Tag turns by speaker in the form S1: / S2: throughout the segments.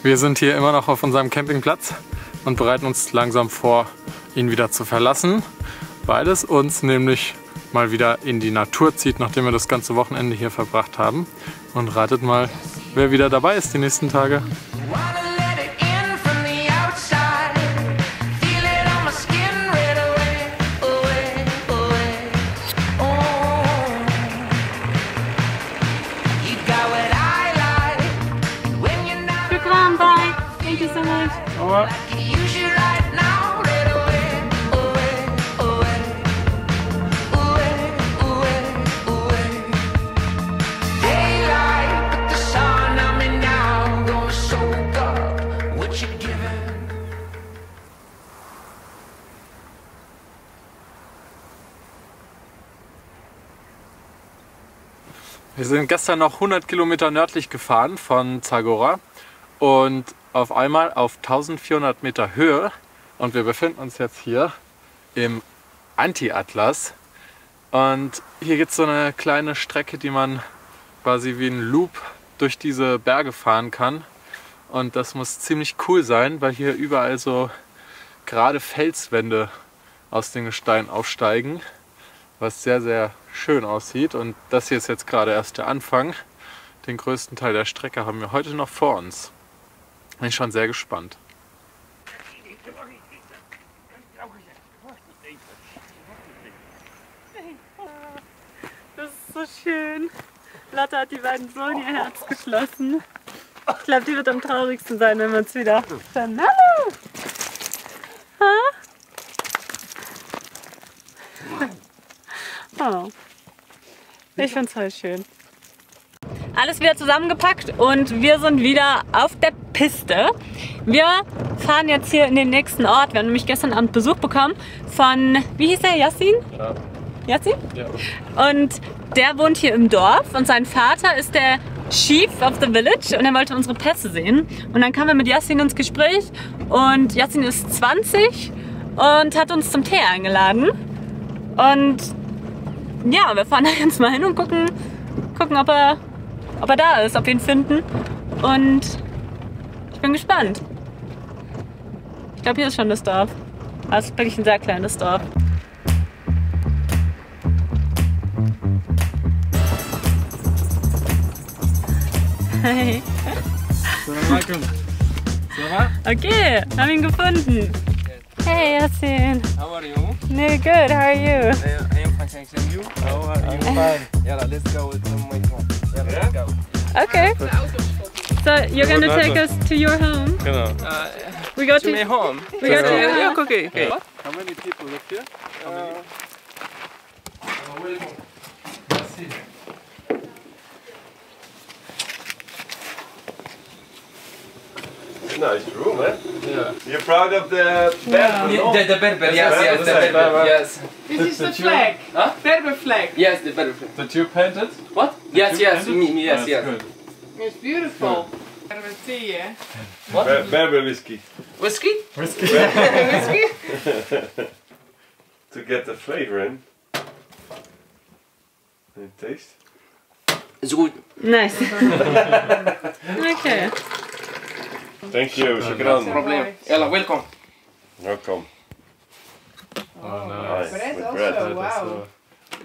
S1: Wir sind hier immer noch auf unserem Campingplatz und bereiten uns langsam vor, ihn wieder zu verlassen, weil es uns nämlich mal wieder in die Natur zieht, nachdem wir das ganze Wochenende hier verbracht haben. Und ratet mal, wer wieder dabei ist die nächsten Tage.
S2: Thank you so much.
S1: Aber wir sind gestern noch 100 Kilometer nördlich gefahren von Zagora und auf einmal auf 1400 Meter Höhe und wir befinden uns jetzt hier im Anti-Atlas und hier gibt es so eine kleine Strecke, die man quasi wie ein Loop durch diese Berge fahren kann und das muss ziemlich cool sein, weil hier überall so gerade Felswände aus den Gesteinen aufsteigen, was sehr, sehr schön aussieht und das hier ist jetzt gerade erst der Anfang. Den größten Teil der Strecke haben wir heute noch vor uns. Bin ich schon sehr gespannt.
S2: Das ist so schön. Lotte hat die beiden so in ihr Herz geschlossen. Ich glaube, die wird am traurigsten sein, wenn wir uns wieder dann. Hallo! Oh. Ich finde es voll schön. Alles wieder zusammengepackt und wir sind wieder auf der Piste. Wir fahren jetzt hier in den nächsten Ort. Wir haben nämlich gestern Abend Besuch bekommen von, wie hieß der, Yassin?
S1: Ja.
S2: Yassin?
S1: Ja.
S2: Und der wohnt hier im Dorf und sein Vater ist der Chief of the Village und er wollte unsere Pässe sehen. Und dann kamen wir mit Yassin ins Gespräch und Yassin ist 20 und hat uns zum Tee eingeladen. Und ja, wir fahren da jetzt mal hin und gucken ob er da ist, ob wir ihn finden. Und ich bin gespannt. Ich glaube, hier ist schon das Dorf. Aber es ist wirklich ein sehr kleines Dorf. Hey. Okay, haben ihn gefunden. Hey, Yassin.
S3: How are you?
S2: No, good. How are you?
S3: I am fine, thanks. And you? How are you? Fine. Yeah, let's go with my phone. Yeah, let's go.
S2: Okay. So you're gonna take us to your home?
S1: Genau.
S2: We go
S3: To my
S2: to.
S3: home.
S2: We go to your
S3: Yeah,
S2: home.
S3: okay, okay.
S1: How many people live here?
S4: Nice room, eh?
S1: Yeah.
S4: You're proud of the bed?
S3: The Berber, yes, the Berber, yes.
S5: This is the flag.
S3: Huh?
S5: Berber flag.
S3: Yes, the Berber.
S1: Did you paint it?
S3: What? Yes, yes,
S1: paint it?
S3: me, yes,
S1: That's
S3: yes.
S1: good.
S5: It's beautiful. Berber tea, eh?
S3: What?
S4: Berber whiskey.
S3: Whiskey?
S5: Whiskey?
S4: To get the flavor in. And taste.
S3: It's good.
S2: Nice. Okay.
S4: Thank you, shukran.
S3: Problem. Yalla, welcome.
S4: Welcome.
S1: Oh, nice.
S4: Nice.
S5: Bread
S4: With
S5: also,
S4: bread.
S5: wow.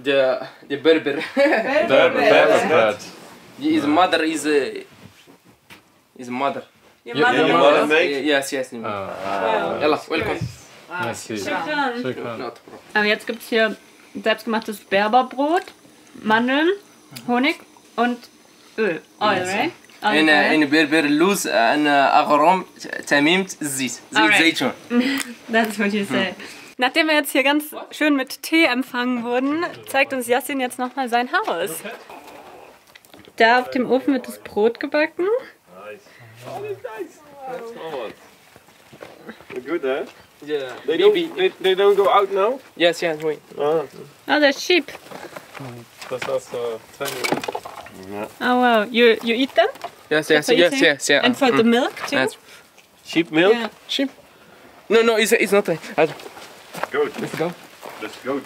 S3: The Berber.
S4: Berber bread.
S3: His mother is mother.
S2: Your
S4: Yeah, your mother make?
S3: Yes, yes.
S1: Oh,
S3: Yalla, welcome.
S1: merci.
S2: Shukran.
S1: Shukran.
S3: Not
S2: Aber jetzt gibt es hier selbstgemachtes Berberbrot, Mandeln, Honig und Öl. Oil, right?
S3: in Berber lose an أغرام تميم الزيت
S2: Alright.
S3: زيتون.
S2: That's what you say. Nachdem wir jetzt hier ganz schön mit Tee empfangen wurden, zeigt uns Yassin jetzt nochmal sein Haus. Da auf dem Ofen wird das Brot gebacken.
S4: Nice. Oh, that's nice. That's hot. Good, eh?
S3: Yeah.
S4: They don't go out now?
S3: Yes, yes, wait.
S4: Ah.
S2: Oh, there's sheep.
S1: Das hast du 10 Minuten.
S2: Oh wow, you eat them?
S3: Yes, yes,
S2: For
S3: yes,
S2: eating?
S3: yes, yeah.
S2: And for the milk too?
S3: Yes.
S4: Sheep milk?
S2: Yeah.
S3: Sheep? No, it's not.
S4: Goat.
S3: Let's go.
S4: That's goat.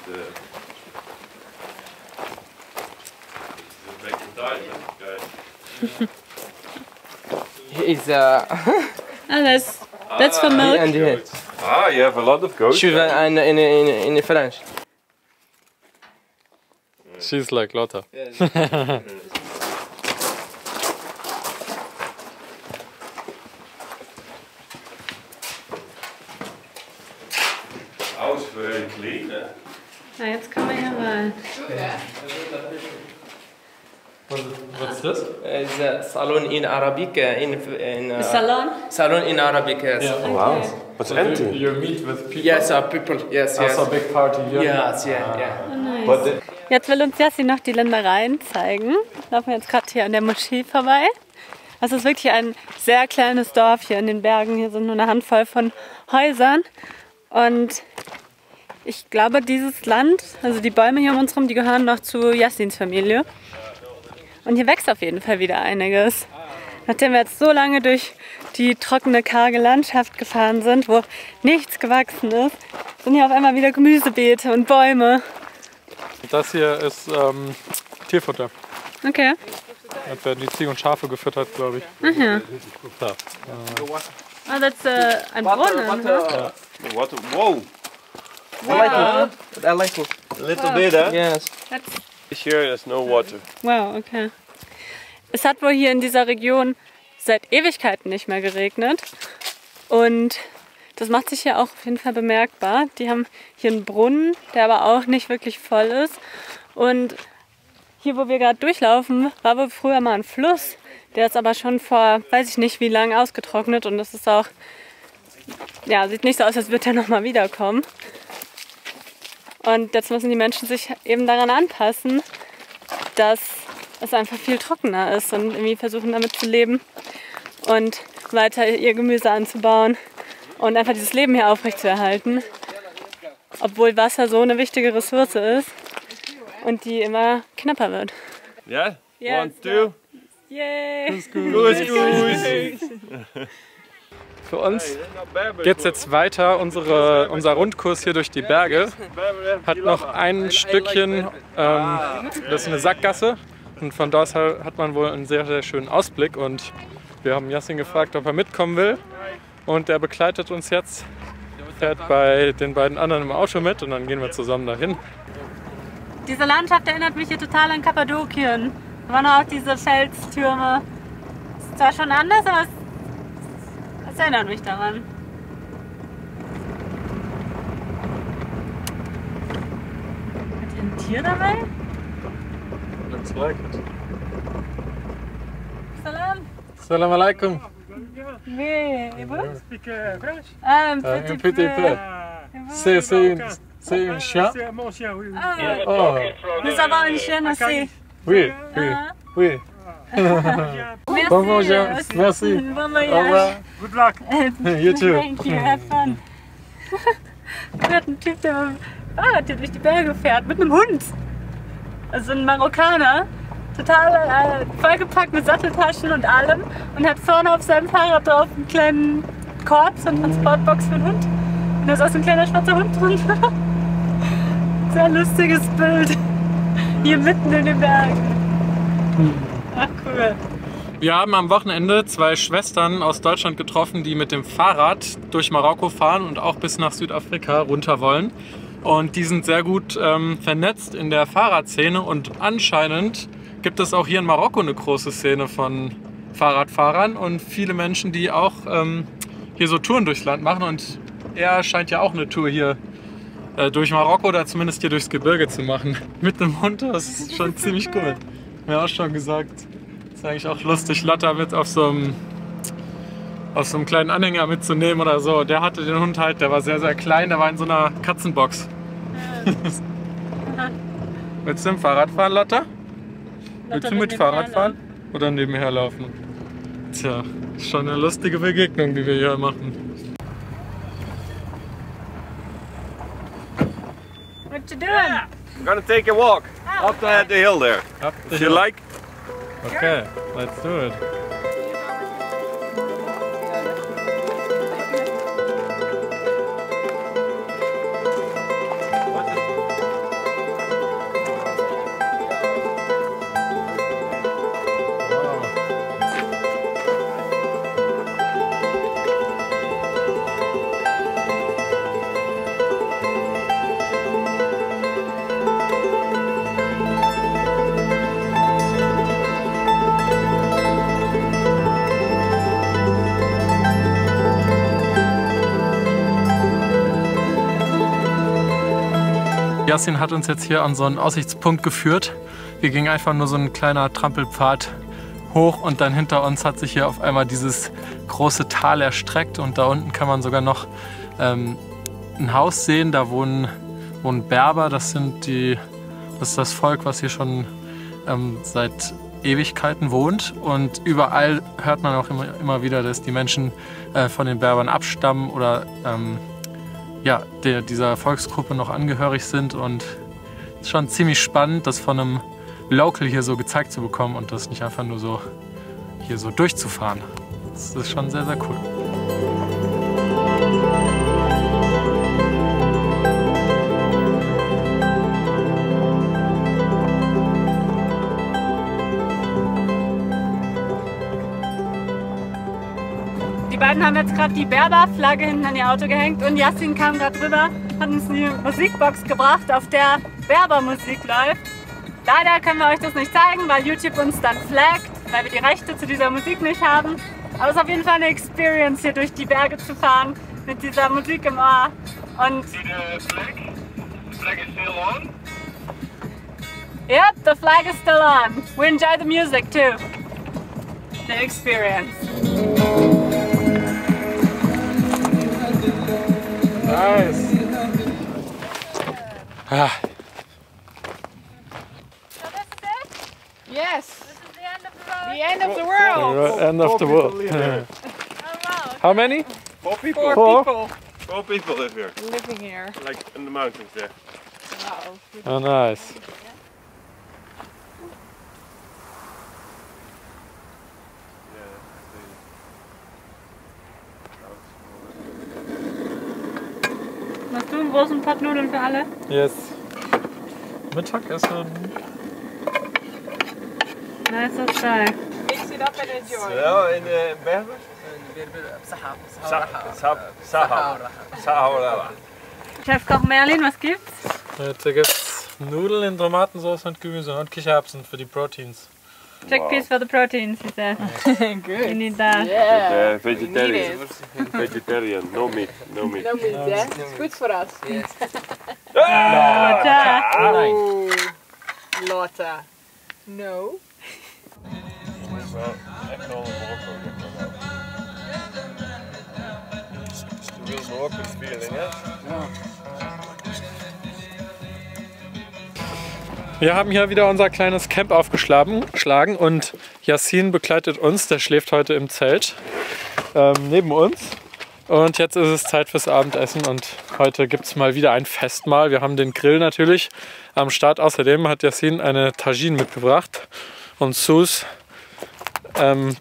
S4: Back in Thailand, guys.
S3: Is
S2: that's for milk.
S3: and the
S4: Ah, you have a lot of goats.
S3: should in the French.
S1: She's like Lotta.
S4: House very clean.
S2: Na, jetzt kommen wir hier rein.
S1: What's this?
S3: It's a salon in Arabic in
S2: Salon?
S3: salon in Arabic. Yes.
S1: Yeah.
S4: Wow. What's empty?
S1: You meet with people.
S3: Yes, people. Yes, yes.
S1: Also a big party here.
S3: Yes, yeah.
S4: But the,
S2: Jetzt will uns Yassin noch die Ländereien zeigen. Wir laufen jetzt gerade hier an der Moschee vorbei. Das ist wirklich ein sehr kleines Dorf hier in den Bergen. Hier sind nur eine Handvoll von Häusern. Und ich glaube, dieses Land, also die Bäume hier um uns herum, die gehören noch zu Yassins Familie. Und hier wächst auf jeden Fall wieder einiges. Nachdem wir jetzt so lange durch die trockene, karge Landschaft gefahren sind, wo nichts gewachsen ist, sind hier auf einmal wieder Gemüsebeete und Bäume.
S1: Das hier ist Tierfutter.
S2: Okay.
S1: Da werden die Ziegen und Schafe gefüttert, glaube ich.
S2: Ja.
S1: Da.
S2: Ah, das ist ein Brunnen. Ne?
S4: what? Whoa.
S2: Wow.
S3: I like it.
S4: A little bit, huh?
S3: Yes.
S4: Here there's no water.
S2: Wow, okay. Es hat wohl hier in dieser Region seit Ewigkeiten nicht mehr geregnet. Und das macht sich hier auch auf jeden Fall bemerkbar. Die haben hier einen Brunnen, der aber auch nicht wirklich voll ist. Und hier, wo wir gerade durchlaufen, war wohl früher mal ein Fluss. Der ist aber schon vor, weiß ich nicht wie lange, ausgetrocknet. Und das ist auch, ja, sieht nicht so aus, als würde er nochmal wiederkommen. Und jetzt müssen die Menschen sich eben daran anpassen, dass es einfach viel trockener ist und irgendwie versuchen damit zu leben und weiter ihr Gemüse anzubauen und einfach dieses Leben hier aufrechtzuerhalten. Obwohl Wasser so eine wichtige Ressource ist und die immer knapper wird.
S4: Yeah?
S2: Yes,
S4: 1, 2.
S2: Yay!
S1: Für uns geht es jetzt weiter. Unser Rundkurs hier durch die Berge hat noch ein Stückchen, das ist eine Sackgasse. Und von dort hat man wohl einen sehr, sehr schönen Ausblick. Und wir haben Yassin gefragt, ob er mitkommen will. Und er begleitet uns jetzt, fährt bei den beiden anderen im Auto mit und dann gehen wir zusammen dahin.
S2: Diese Landschaft erinnert mich hier total an Kappadokien. Da waren auch diese Felstürme. Ist zwar schon anders, aber es erinnert mich daran. Hat hier ein Tier dabei?
S1: Looks like it.
S2: Salam.
S1: Salam alaikum.
S2: Oui, et vous?
S6: French?
S2: Un
S1: Un
S2: petit
S1: petit peu. C'est un chien.
S6: C'est mon chien, oui.
S2: Ah,
S1: Oh,
S2: nous avons une chienne aussi.
S1: oui, oui,
S2: Ah.
S1: oui.
S2: Merci.
S1: Bon voyage. Merci.
S2: Bon
S1: Au
S2: voyage.
S1: revoir.
S6: Good luck.
S1: You too.
S2: Thank you, have fun. Da hat ein Typ, der Fahrrad hier durch die Berge fährt mit einem Hund. Also ein Marokkaner, total vollgepackt mit Satteltaschen und allem und hat vorne auf seinem Fahrrad drauf einen kleinen Korb, so eine Transportbox für den Hund. Und da ist auch so ein kleiner schwarzer Hund drin. Sehr lustiges Bild. Hier mitten in den Bergen. Ach cool.
S1: Wir haben am Wochenende zwei Schwestern aus Deutschland getroffen, die mit dem Fahrrad durch Marokko fahren und auch bis nach Südafrika runter wollen. Und die sind sehr gut vernetzt in der Fahrradszene und anscheinend gibt es auch hier in Marokko eine große Szene von Fahrradfahrern und viele Menschen, die auch hier so Touren durchs Land machen. Und er scheint ja auch eine Tour hier durch Marokko oder zumindest hier durchs Gebirge zu machen. Mit einem Hund, das ist schon ziemlich cool. Mir auch schon gesagt. Ist eigentlich auch lustig, Lotta mit auf so einem kleinen Anhänger mitzunehmen oder so. Der hatte den Hund halt, der war sehr, sehr klein, der war in so einer Katzenbox. Willst du im Fahrrad fahren, Lotta? Willst du mit Fahrrad fahren oder nebenher laufen? Tja, ist schon eine lustige Begegnung, die wir hier machen.
S2: What you doing?
S4: I'm gonna take a walk up the hill there.
S1: Up the
S4: If you
S1: hill.
S4: like.
S1: Okay, let's do it. Yassin hat uns jetzt hier an so einen Aussichtspunkt geführt. Wir gingen einfach nur so ein kleiner Trampelpfad hoch und dann hinter uns hat sich hier auf einmal dieses große Tal erstreckt und da unten kann man sogar noch ein Haus sehen. Da wohnen Berber, das ist das Volk, was hier schon seit Ewigkeiten wohnt, und überall hört man auch immer wieder, dass die Menschen von den Berbern abstammen oder ja, dieser Volksgruppe noch angehörig sind, und es ist schon ziemlich spannend, das von einem Local hier so gezeigt zu bekommen und das nicht einfach nur so hier so durchzufahren. Das ist schon sehr, sehr cool.
S2: Die beiden haben jetzt gerade die Berber-Flagge hinten an ihr Auto gehängt und Yassin kam gerade rüber, hat uns eine Musikbox gebracht, auf der Berber-Musik läuft. Leider können wir euch das nicht zeigen, weil YouTube uns dann flaggt, weil wir die Rechte zu dieser Musik nicht haben. Aber es ist auf jeden Fall eine Experience, hier durch die Berge zu fahren mit dieser Musik im Ohr. Und
S4: See the flag? The flag is still on.
S2: yep, the flag is still on. We enjoy the music too. The experience.
S1: Nice. Ah,
S2: So this is it?
S5: Yes.
S2: This is the end of the road.
S5: The end of the world.
S1: end of the world.
S2: Oh wow.
S1: How many?
S4: 4 people.
S5: Four people
S4: 4 people live here,
S5: living here.
S4: like in the mountains there.
S5: Wow.
S1: Oh, nice.
S2: Machst du einen großen Pott Nudeln für alle?
S1: Yes. Mittagessen.
S2: Nice style.
S5: Mix it up and enjoy.
S4: Well, in Berbers? Sahara.
S2: Chefkoch Merlin, was gibt's?
S1: Heute gibt's Nudeln in Tomatensauce und Gemüse und Kichererbsen für die Proteins.
S2: Chickpeas for the proteins, he said.
S5: Good.
S2: You need that.
S5: Yeah.
S4: Vegetarian.
S5: We
S4: Vegetarian, no meat, no meat.
S5: No meat, yeah? It's good for us.
S2: Lotta.
S5: Oh, Lotta. No.
S4: Wel, echt wel een Marokko. Du willst Marokko spielen, ja?
S1: Wir haben hier wieder unser kleines Camp aufgeschlagen und Yassin begleitet uns, der schläft heute im Zelt neben uns. Und jetzt ist es Zeit fürs Abendessen und heute gibt es mal wieder ein Festmahl. Wir haben den Grill natürlich am Start. Außerdem hat Yassin eine Tagine mitgebracht und Sus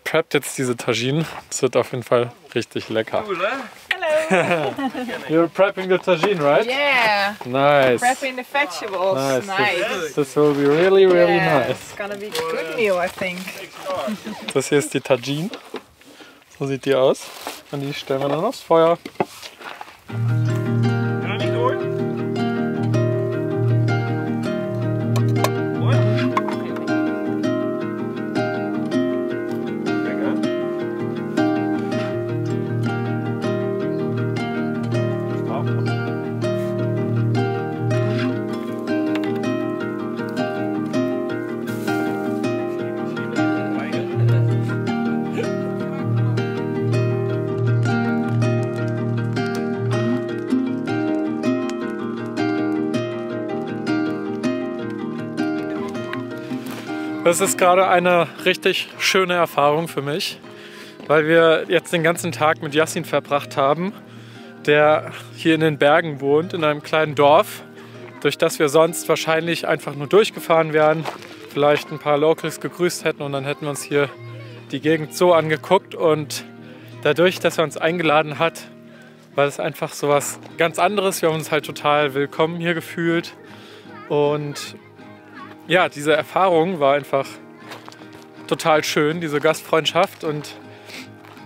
S1: preppt jetzt diese Tagine. Das wird auf jeden Fall richtig lecker.
S4: Cool, hè?
S5: Hello.
S1: You're prepping the tagine, right?
S5: Yeah.
S1: Nice.
S5: Prepping the vegetables.
S1: Nice. This will be really, really
S5: Yeah,
S1: nice.
S5: It's gonna be a good meal, I think.
S1: Das hier ist die Tagine. So sieht die aus. Und die stellen wir dann aufs Feuer.
S4: Ga niet door? Mooi. Kijk aan. Stap.
S1: Das ist gerade eine richtig schöne Erfahrung für mich, weil wir jetzt den ganzen Tag mit Yassin verbracht haben, der hier in den Bergen wohnt, in einem kleinen Dorf, durch das wir sonst wahrscheinlich einfach nur durchgefahren wären, vielleicht ein paar Locals gegrüßt hätten und dann hätten wir uns hier die Gegend so angeguckt, und dadurch, dass er uns eingeladen hat, war es einfach so was ganz anderes. Wir haben uns halt total willkommen hier gefühlt, und ja, diese Erfahrung war einfach total schön, diese Gastfreundschaft, und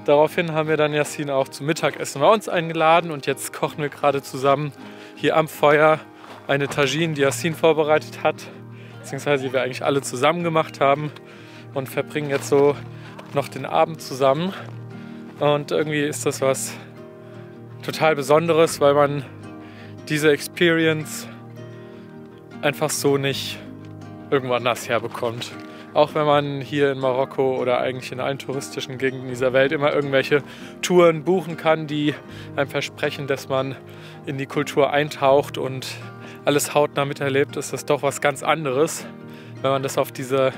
S1: daraufhin haben wir dann Yassin auch zum Mittagessen bei uns eingeladen und jetzt kochen wir gerade zusammen hier am Feuer eine Tagine, die Yassin vorbereitet hat, beziehungsweise die wir eigentlich alle zusammen gemacht haben, und verbringen jetzt so noch den Abend zusammen, und irgendwie ist das was total Besonderes, weil man diese Experience einfach so nicht irgendwo anders herbekommt. Auch wenn man hier in Marokko oder eigentlich in allen touristischen Gegenden dieser Welt immer irgendwelche Touren buchen kann, die einem versprechen, dass man in die Kultur eintaucht und alles hautnah miterlebt, ist das doch was ganz anderes, wenn man das auf diese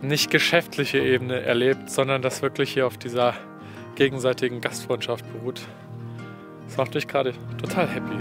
S1: nicht geschäftliche Ebene erlebt, sondern das wirklich hier auf dieser gegenseitigen Gastfreundschaft beruht. Das macht mich gerade total happy.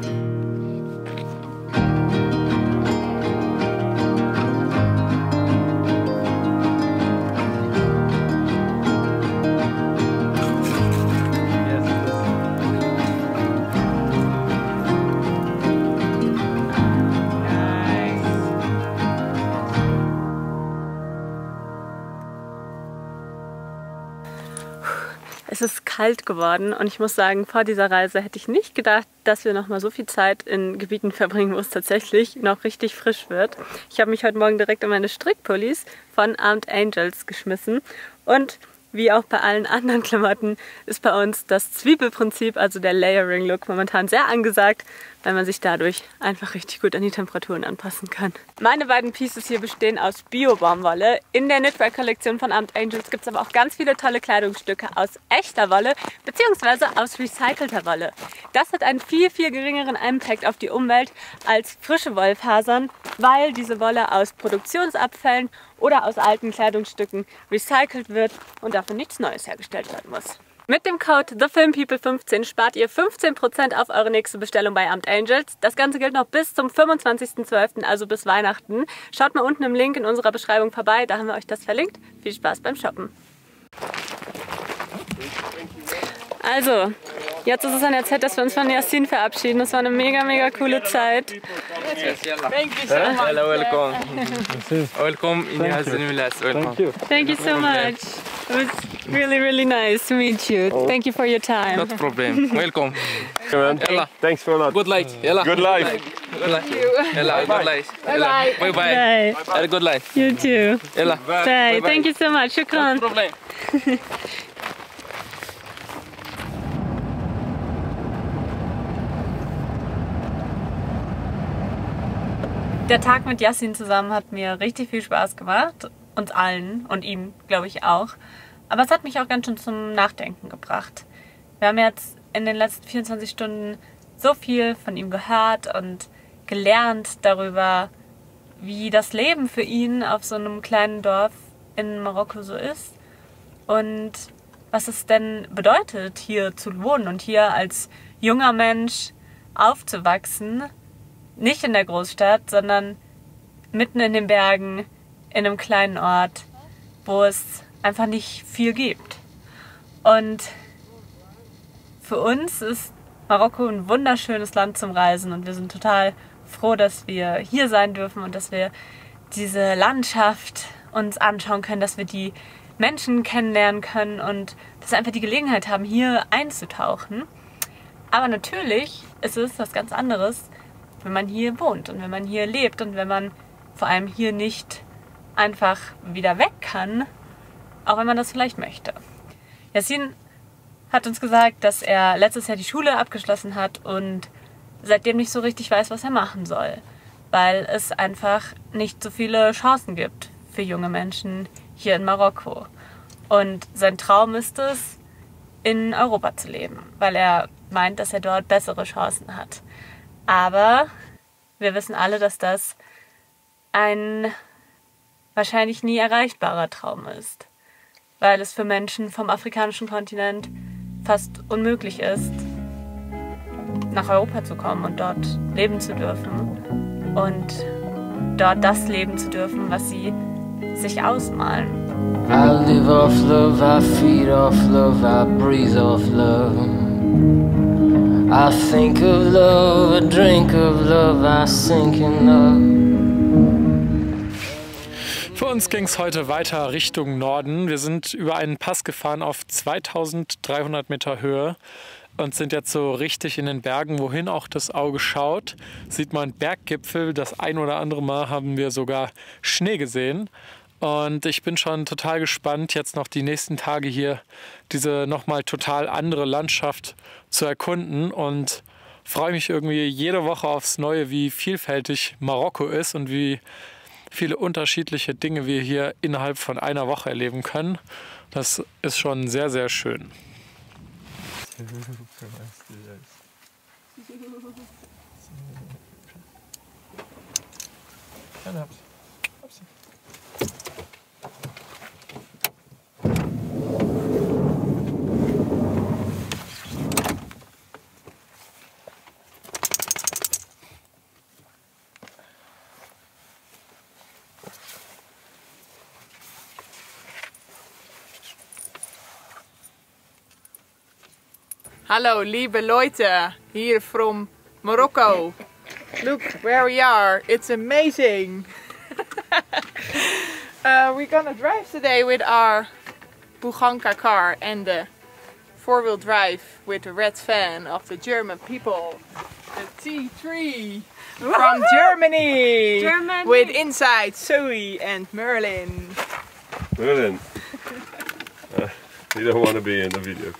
S2: Es ist kalt geworden und ich muss sagen, vor dieser Reise hätte ich nicht gedacht, dass wir noch mal so viel Zeit in Gebieten verbringen, wo es tatsächlich noch richtig frisch wird. Ich habe mich heute Morgen direkt in meine Strickpullis von Armed Angels geschmissen und wie auch bei allen anderen Klamotten ist bei uns das Zwiebelprinzip, also der Layering-Look, momentan sehr angesagt, weil man sich dadurch einfach richtig gut an die Temperaturen anpassen kann. Meine beiden Pieces hier bestehen aus Bio-Baumwolle. In der Knitwear-Kollektion von Armed Angels gibt es aber auch ganz viele tolle Kleidungsstücke aus echter Wolle bzw. aus recycelter Wolle. Das hat einen viel, viel geringeren Impact auf die Umwelt als frische Wollfasern, weil diese Wolle aus Produktionsabfällen oder aus alten Kleidungsstücken recycelt wird und dafür nichts Neues hergestellt werden muss. Mit dem Code TheFilmPeople15 spart ihr 15% auf eure nächste Bestellung bei Armed Angels. Das Ganze gilt noch bis zum 25.12., also bis Weihnachten. Schaut mal unten im Link in unserer Beschreibung vorbei, da haben wir euch das verlinkt. Viel Spaß beim Shoppen. Also, jetzt ist es an der Zeit, dass wir uns von Yasin verabschieden. Das war eine mega, mega coole Zeit.
S3: Thank you so
S5: Hello,
S3: much.
S5: welcome.
S3: Welcome in Yazin Vilas. Welcome.
S2: Thank you so much. It was really, really nice to meet you. Thank you for your time.
S3: Not problem. Welcome. Yalla.
S4: Thanks for that.
S3: Good light. Yalla.
S4: Good life.
S3: Good light. Yalla. Good light. Bye bye.
S2: Bye.
S3: Have a good light.
S2: You too.
S3: Yalla.
S2: Bye. Thank you so much. Shukran.
S3: No problem.
S2: Der Tag mit Yasin zusammen hat mir richtig viel Spaß gemacht. Uns allen und ihm, glaube ich, auch. Aber es hat mich auch ganz schön zum Nachdenken gebracht. Wir haben jetzt in den letzten 24 Stunden so viel von ihm gehört und gelernt darüber, wie das Leben für ihn auf so einem kleinen Dorf in Marokko so ist und was es denn bedeutet, hier zu wohnen und hier als junger Mensch aufzuwachsen. Nicht in der Großstadt, sondern mitten in den Bergen, in einem kleinen Ort, wo es einfach nicht viel gibt. Und für uns ist Marokko ein wunderschönes Land zum Reisen und wir sind total froh, dass wir hier sein dürfen und dass wir diese Landschaft uns anschauen können, dass wir die Menschen kennenlernen können und dass wir einfach die Gelegenheit haben, hier einzutauchen. Aber natürlich ist es was ganz anderes, wenn man hier wohnt und wenn man hier lebt und wenn man vor allem hier nicht einfach wieder weg kann, auch wenn man das vielleicht möchte. Yasin hat uns gesagt, dass er letztes Jahr die Schule abgeschlossen hat und seitdem nicht so richtig weiß, was er machen soll, weil es einfach nicht so viele Chancen gibt für junge Menschen hier in Marokko. Und sein Traum ist es, in Europa zu leben, weil er meint, dass er dort bessere Chancen hat. Aber wir wissen alle, dass das ein wahrscheinlich nie erreichbarer Traum ist, weil es für Menschen vom afrikanischen Kontinent fast unmöglich ist, nach Europa zu kommen und dort leben zu dürfen und dort das leben zu dürfen, was sie sich ausmalen.
S6: I live off love, I feed off love, I breathe off love. I think of love, I drink of love, I sink in love.
S1: Für uns ging es heute weiter Richtung Norden. Wir sind über einen Pass gefahren auf 2300 Meter Höhe und sind jetzt so richtig in den Bergen, wohin auch das Auge schaut. Sieht man Berggipfel, das ein oder andere Mal haben wir sogar Schnee gesehen. Und ich bin schon total gespannt, jetzt noch die nächsten Tage hier diese nochmal total andere Landschaft zu erkunden und freue mich irgendwie jede Woche aufs Neue, wie vielfältig Marokko ist und wie viele unterschiedliche Dinge wir hier innerhalb von einer Woche erleben können. Das ist schon sehr, sehr schön.
S5: Hallo liebe Leute, here from Morocco. Look where we are, it's amazing. We're gonna drive today with our Buganka car and the four-wheel drive with the red van of the German people. The T3 from Germany. With inside Zoe and Merlin.
S4: Merlin, you don't want to be in the video.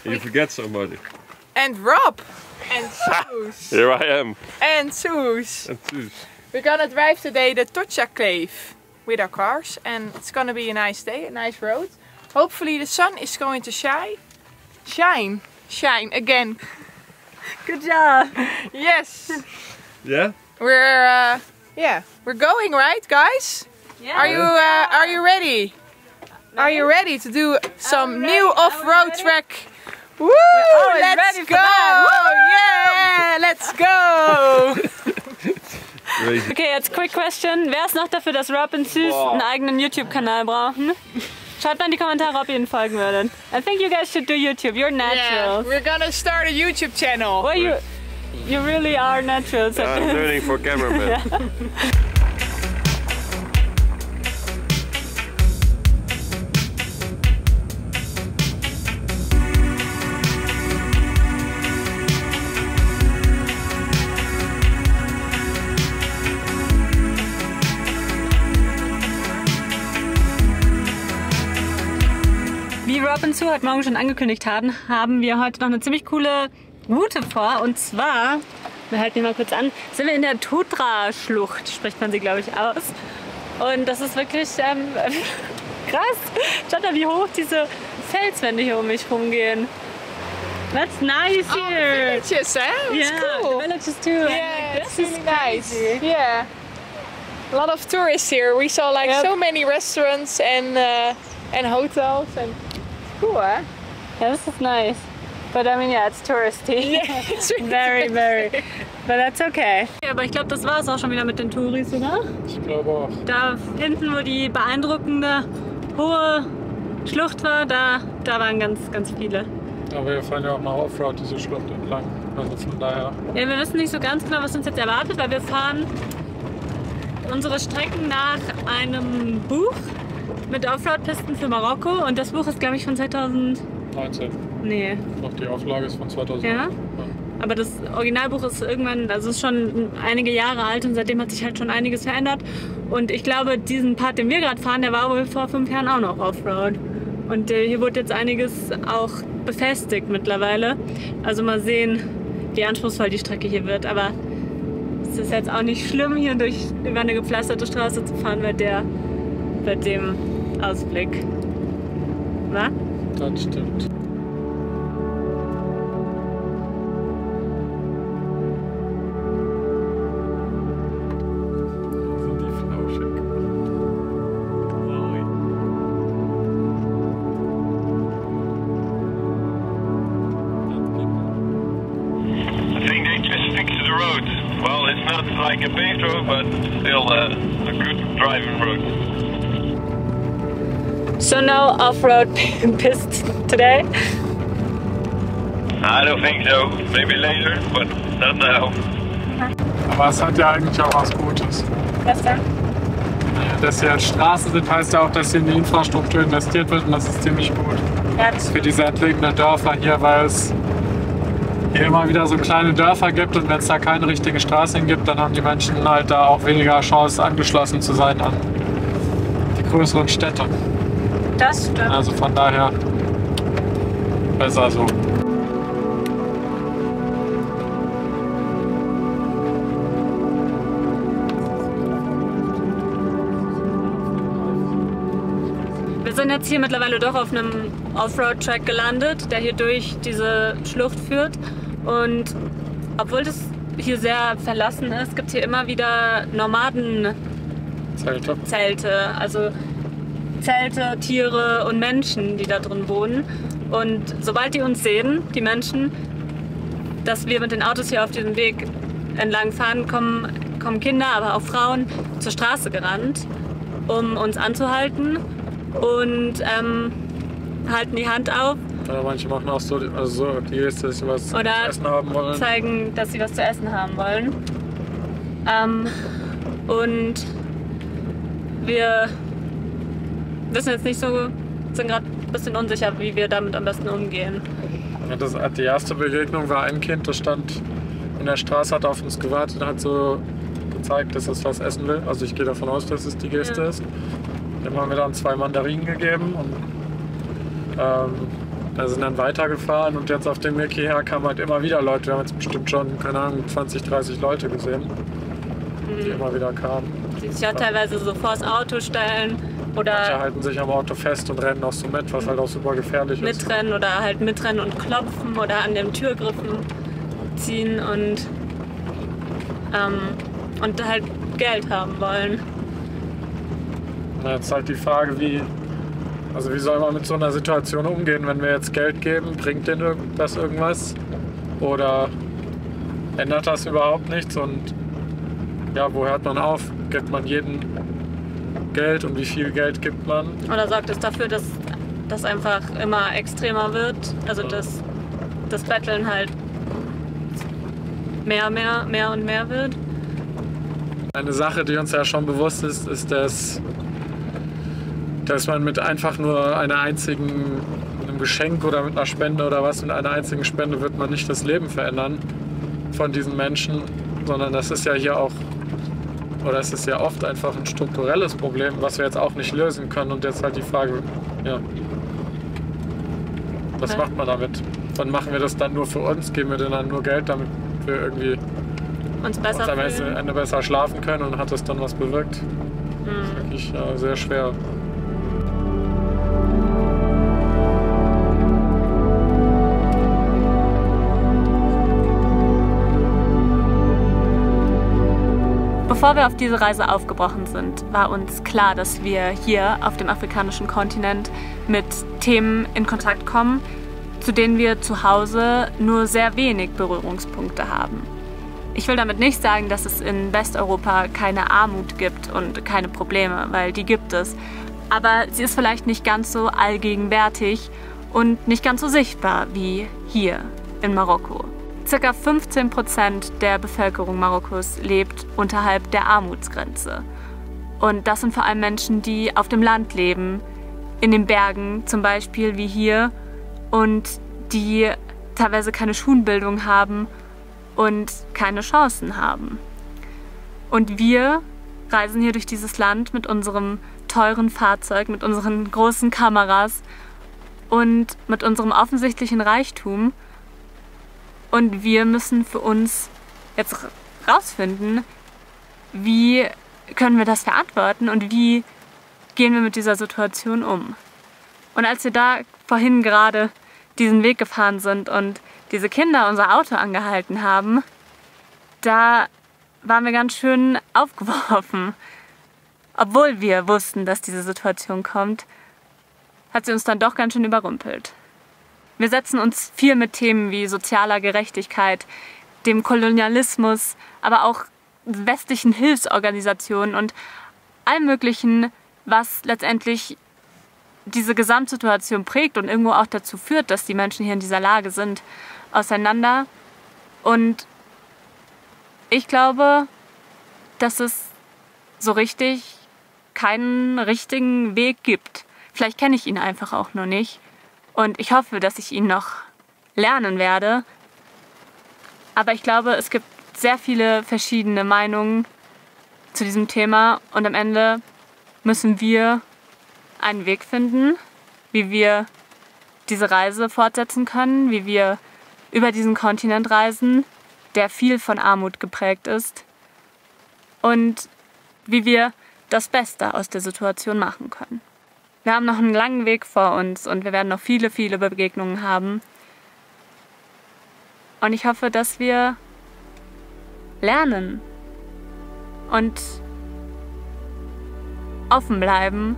S4: You forget somebody.
S5: And Rob. And Soos.
S4: Here I am.
S5: And Soos.
S4: And Soos.
S5: We're gonna drive today the Tocha Cave with our cars. And it's gonna be a nice day, a nice road. Hopefully the sun is going to shine again.
S2: Good job.
S5: Yes.
S4: Yeah?
S5: We're going, right guys?
S2: Yeah.
S5: Are you ready? Are you ready to do some new off-road track? Woo! Let's
S2: ready for
S5: go!
S2: that.
S5: Yeah, let's go!
S2: Okay, jetzt quick question. Wer ist noch dafür, dass Rob und Süß einen eigenen YouTube-Kanal brauchen? Schreibt mal in die Kommentare, ob ihr ihnen folgen würdet. I think you guys should do YouTube. You're
S5: Yeah,
S2: natural.
S5: we're gonna start a YouTube channel.
S2: Well, you really are natural. So
S4: I'm learning for cameraman.
S2: Wie Rob und Sue heute Morgen schon angekündigt haben, haben wir heute noch eine ziemlich coole Route vor. Und zwar, wir halten die mal kurz an, sind wir in der Tutra-Schlucht, spricht man sie, glaube ich, aus. Und das ist wirklich krass. Schaut mal, wie hoch diese Felswände hier um mich rumgehen. That's nice here.
S5: Villages, eh? It's cool.
S2: The villages too.
S5: Yeah, it's
S2: This is
S5: really nice.
S2: crazy.
S5: Yeah. A lot of tourists here. We saw like
S2: Yep.
S5: so many restaurants and hotels and cool, eh?
S2: Yeah, this is nice. But I mean, yeah, it's touristy.
S5: Yeah, it's really
S2: Very, very. But that's okay. Ja, aber ich glaube, das war es auch schon wieder mit den Touris, oder?
S1: Ich glaube auch.
S2: Da hinten, wo die beeindruckende hohe Schlucht war, da waren ganz, ganz viele.
S1: Aber wir fahren ja auch mal Offroad diese Schlucht entlang. Also von daher.
S2: Ja, wir wissen nicht so ganz genau, was uns jetzt erwartet, weil wir fahren unsere Strecken nach einem Buch mit Offroad-Pisten für Marokko. Und das Buch ist, glaube ich, von 2019. Nee.
S1: Noch die Auflage ist von 2000.
S2: Ja? Aber das Originalbuch ist irgendwann, also ist schon einige Jahre alt und seitdem hat sich halt schon einiges verändert. Und ich glaube, diesen Part, den wir gerade fahren, der war wohl vor 5 Jahren auch noch Offroad. Und hier wurde jetzt einiges auch befestigt mittlerweile. Also mal sehen, wie anspruchsvoll die Strecke hier wird. Aber es ist jetzt auch nicht schlimm, hier über eine gepflasterte Straße zu fahren bei dem Ausblick. Was?
S1: Das stimmt.
S4: Like a paved road, but still a good driving road.
S2: So no off-road pist today?
S4: I don't think so. Maybe later, but not now.
S1: Aber es hat ja eigentlich auch was Gutes.
S2: Was denn?
S1: Dass hier Straßen sind, heißt ja auch, dass hier in die Infrastruktur investiert wird und das ist ziemlich gut.
S2: Ja, das
S1: Für diese entlegenen Dörfer hier, weil es hier immer wieder so kleine Dörfer gibt und wenn es da keine richtige Straße hin gibt, dann haben die Menschen halt da auch weniger Chance angeschlossen zu sein an die größeren Städte.
S2: Das stimmt.
S1: Also von daher besser so.
S2: Wir sind jetzt hier mittlerweile doch auf einem Offroad-Track gelandet, der hier durch diese Schlucht führt. Und obwohl das hier sehr verlassen ist, gibt es hier immer wieder Nomadenzelte. Also Zelte, Tiere und Menschen, die da drin wohnen. Und sobald die uns sehen, die Menschen, dass wir mit den Autos hier auf diesem Weg entlang fahren, kommen Kinder, aber auch Frauen zur Straße gerannt, um uns anzuhalten und halten die Hand auf.
S1: Oder manche machen auch so, also die Geste, dass sie was zu essen haben wollen.
S2: Zeigen, dass sie was zu essen haben wollen. Und wir wissen jetzt nicht so, sind gerade ein bisschen unsicher, wie wir damit am besten umgehen.
S1: Ja, die erste Begegnung war ein Kind, das stand in der Straße, hat auf uns gewartet und hat so gezeigt, dass es was essen will. Also ich gehe davon aus, dass es die Geste ist. Dem haben wir dann 2 Mandarinen gegeben und wir sind dann weitergefahren und jetzt auf dem Weg hierher kamen halt immer wieder Leute. Wir haben jetzt bestimmt schon, keine Ahnung, 20, 30 Leute gesehen, die immer wieder kamen.
S2: Die sich auch teilweise so vors Auto stellen oder
S1: manche halten sich am Auto fest und rennen auch so mit, was halt auch super gefährlich ist.
S2: Mitrennen oder halt mitrennen und klopfen oder an den Türgriffen ziehen und halt Geld haben wollen.
S1: Na, jetzt halt die Frage, wie soll man mit so einer Situation umgehen, wenn wir jetzt Geld geben? Bringt denen das irgendwas? Oder ändert das überhaupt nichts? Und ja, wo hört man auf? Gibt man jedem Geld und wie viel Geld gibt man?
S2: Oder sorgt es dafür, dass das einfach immer extremer wird? Also dass das Betteln halt mehr und mehr wird?
S1: Eine Sache, die uns ja schon bewusst ist, ist, dass man mit einfach nur einem Geschenk oder mit einer Spende oder was, mit einer einzigen Spende wird man nicht das Leben verändern von diesen Menschen, sondern das ist ja hier auch, oder es ist ja oft einfach ein strukturelles Problem, was wir jetzt auch nicht lösen können. Und jetzt halt die Frage, ja, was macht man damit? Wann machen wir das dann nur für uns? Geben wir denen dann nur Geld, damit wir irgendwie
S2: uns am
S1: Ende besser schlafen können und hat das dann was bewirkt? Das ist wirklich sehr schwer.
S2: Bevor wir auf diese Reise aufgebrochen sind, war uns klar, dass wir hier auf dem afrikanischen Kontinent mit Themen in Kontakt kommen, zu denen wir zu Hause nur sehr wenig Berührungspunkte haben. Ich will damit nicht sagen, dass es in Westeuropa keine Armut gibt und keine Probleme, weil die gibt es. Aber sie ist vielleicht nicht ganz so allgegenwärtig und nicht ganz so sichtbar wie hier in Marokko. Circa 15% der Bevölkerung Marokkos lebt unterhalb der Armutsgrenze. Und das sind vor allem Menschen, die auf dem Land leben, in den Bergen zum Beispiel wie hier, und die teilweise keine Schulbildung haben und keine Chancen haben. Und wir reisen hier durch dieses Land mit unserem teuren Fahrzeug, mit unseren großen Kameras und mit unserem offensichtlichen Reichtum. Und wir müssen für uns jetzt rausfinden, wie können wir das verantworten und wie gehen wir mit dieser Situation um. Und als wir da vorhin gerade diesen Weg gefahren sind und diese Kinder unser Auto angehalten haben, da waren wir ganz schön aufgeworfen. Obwohl wir wussten, dass diese Situation kommt, hat sie uns dann doch ganz schön überrumpelt. Wir setzen uns viel mit Themen wie sozialer Gerechtigkeit, dem Kolonialismus, aber auch westlichen Hilfsorganisationen und allem Möglichen, was letztendlich diese Gesamtsituation prägt und irgendwo auch dazu führt, dass die Menschen hier in dieser Lage sind, auseinander. Und ich glaube, dass es so richtig keinen richtigen Weg gibt. Vielleicht kenne ich ihn einfach auch noch nicht. Und ich hoffe, dass ich ihn noch lernen werde. Aber ich glaube, es gibt sehr viele verschiedene Meinungen zu diesem Thema. Und am Ende müssen wir einen Weg finden, wie wir diese Reise fortsetzen können, wie wir über diesen Kontinent reisen, der viel von Armut geprägt ist, und wie wir das Beste aus der Situation machen können. Wir haben noch einen langen Weg vor uns und wir werden noch viele, viele Begegnungen haben. Und ich hoffe, dass wir lernen und offen bleiben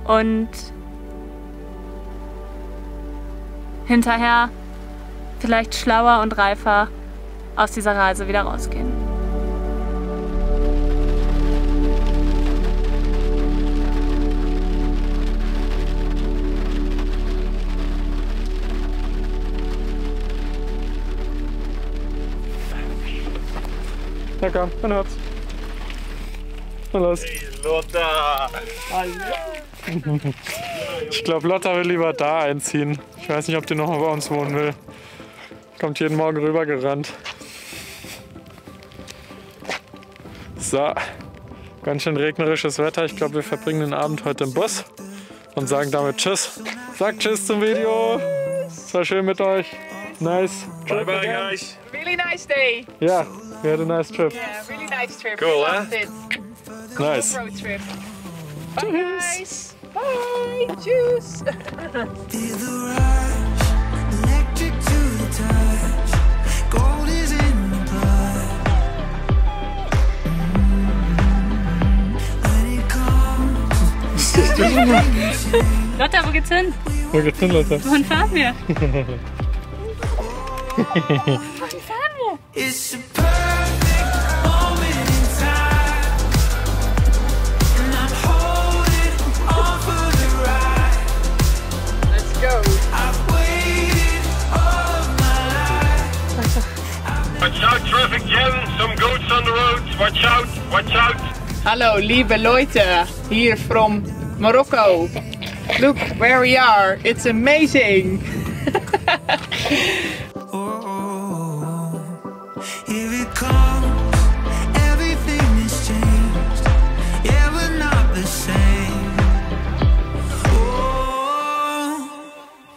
S2: und hinterher vielleicht schlauer und reifer aus dieser Reise wieder rausgehen.
S1: Ja komm, dann hab's. Na los.
S4: Hey, Lotta!
S1: Ich glaube, Lotta will lieber da einziehen. Ich weiß nicht, ob die noch mal bei uns wohnen will. Kommt jeden Morgen rüber gerannt. So, ganz schön regnerisches Wetter. Ich glaube, wir verbringen den Abend heute im Bus und sagen damit Tschüss. Sagt Tschüss zum Video. Es war schön mit euch. Nice.
S4: Bye bye, guys.
S5: Really nice day.
S1: Ja, we had a nice trip.
S5: Yeah, really nice trip.
S4: Cool,
S5: We
S4: huh?
S5: loved it.
S1: Nice.
S5: Road trip. Bye guys. Bye. Tschüss.
S7: Feel the rush, electric to the touch. Gold is in the blood. When it comes,
S2: Lotta, wo geht's hin?
S1: Wo geht's hin, Lotta?
S2: Wohin fahren wir?
S7: it's a perfect moment in time, and I'm holding on for the ride.
S5: Let's go.
S7: I've waited all of my life.
S4: Watch out, traffic jam. Some goats on the road. Watch out, watch out.
S5: Hallo, liebe Leute, here from Morocco. Look where we are. It's amazing.